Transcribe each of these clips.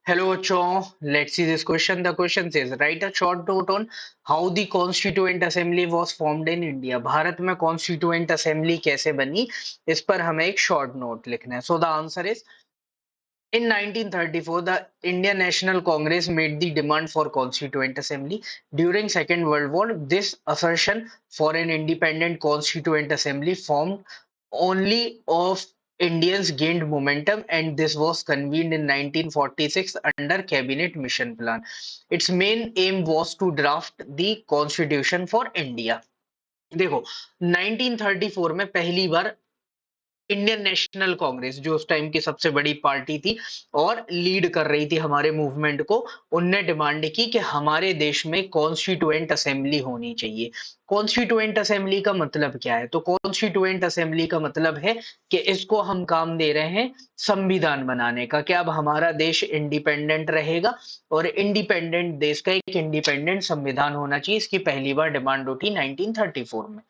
Hello, Cho. Let's see this question. The question says, write a short note on how the Constituent Assembly was formed in India. Bharat में Constituent Assembly कैसे बनी, इस पर हमें एक short note लिखना है. So the answer is, in 1934, the Indian National Congress made the demand for Constituent Assembly. During Second World War, this assertion for an independent Constituent Assembly formed only of Indians gained momentum, and this was convened in 1946 under Cabinet Mission Plan. Its main aim was to draft the Constitution for India. देखो 1934 में पहली बार Indian national Congress जो उस time की सबसे बड़ी party थी और लीड कर रही थी हमारे मूवमेंट को, उनने डिमांड की कि हमारे देश में कॉन्स्टिट्यूएंट असेंबली होनी चाहिए। कॉन्स्टिट्यूएंट असेंबली का मतलब क्या है? तो कॉन्स्टिट्यूएंट असेंबली का मतलब है कि इसको हम काम दे रहे हैं संविधान बनाने का, कि अब हमारा देश इंडिपेंडेंट रहेगा और इंडिपेंडेंट देश का एक इंडिपेंडेंट संविधान होना चाहिए। इसकी पहली बार डिमांड उठी 1934 में।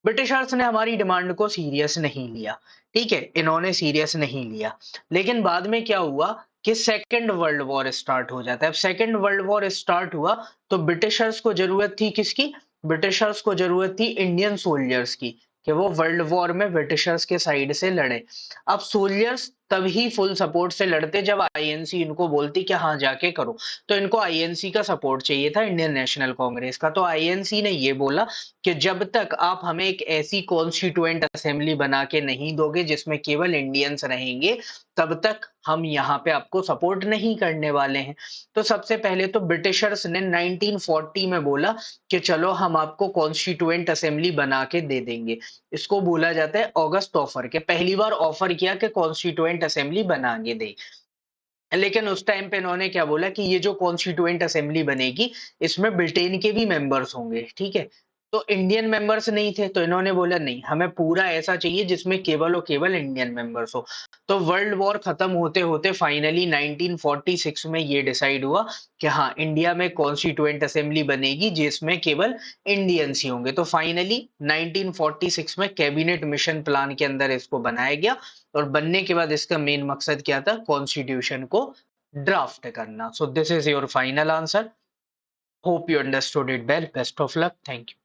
ब्रिटिशर्स ने हमारी डिमांड को सीरियस नहीं लिया, ठीक है, इन्होंने सीरियस नहीं लिया। लेकिन बाद में क्या हुआ कि सेकेंड वर्ल्ड वॉर स्टार्ट हो जाता है। अब सेकेंड वर्ल्ड वॉर स्टार्ट हुआ तो ब्रिटिशर्स को जरूरत थी किसकी? ब्रिटिशर्स को जरूरत थी इंडियन सोल्जर्स की, कि वो वर्ल्ड वॉर में ब्रिटिशर्स के साइड से लड़े। अब सोल्जर्स तभी फुल सपोर्ट से लड़ते जब आईएनसी इनको बोलती कि हाँ जाके करो। तो इनको आईएनसी का सपोर्ट चाहिए था, इंडियन नेशनल कांग्रेस का। तो आईएनसी ने ये बोला कि जब तक आप हमें एक ऐसी कॉन्स्टिट्यूएंट असेंबली बना के नहीं दोगे जिसमें केवल इंडियंस रहेंगे, तब तक हम यहाँ पे आपको सपोर्ट नहीं करने वाले हैं। तो सबसे पहले तो ब्रिटिशर्स ने 1940 में बोला कि चलो हम आपको कॉन्स्टिट्यूएंट असेंबली बना के दे देंगे। इसको बोला जाता है ऑगस्ट ऑफर, के पहली बार ऑफर किया कि कॉन्स्टिट्यूएंट असेंबली बना के दे। लेकिन उस टाइम पे इन्होंने क्या बोला कि ये जो कॉन्स्टिट्यूएंट असेंबली बनेगी इसमें ब्रिटेन के भी मेंबर्स होंगे, ठीक है। तो इंडियन मेंबर्स नहीं थे, तो इन्होंने बोला नहीं, हमें पूरा ऐसा चाहिए जिसमें केवल और केवल इंडियन मेंबर्स हो। तो वर्ल्ड वॉर खत्म होते होते फाइनली 1946 में ये डिसाइड हुआ कि हाँ इंडिया में कॉन्स्टिट्यूएंट असेंबली बनेगी जिसमें केवल इंडियंस ही होंगे। तो फाइनली 1946 में कैबिनेट मिशन प्लान के अंदर इसको बनाया गया और बनने के बाद इसका मेन मकसद क्या था? कॉन्स्टिट्यूशन को ड्राफ्ट करना। So this is your final answer. Hope you understood it well. Best of luck. Thank you.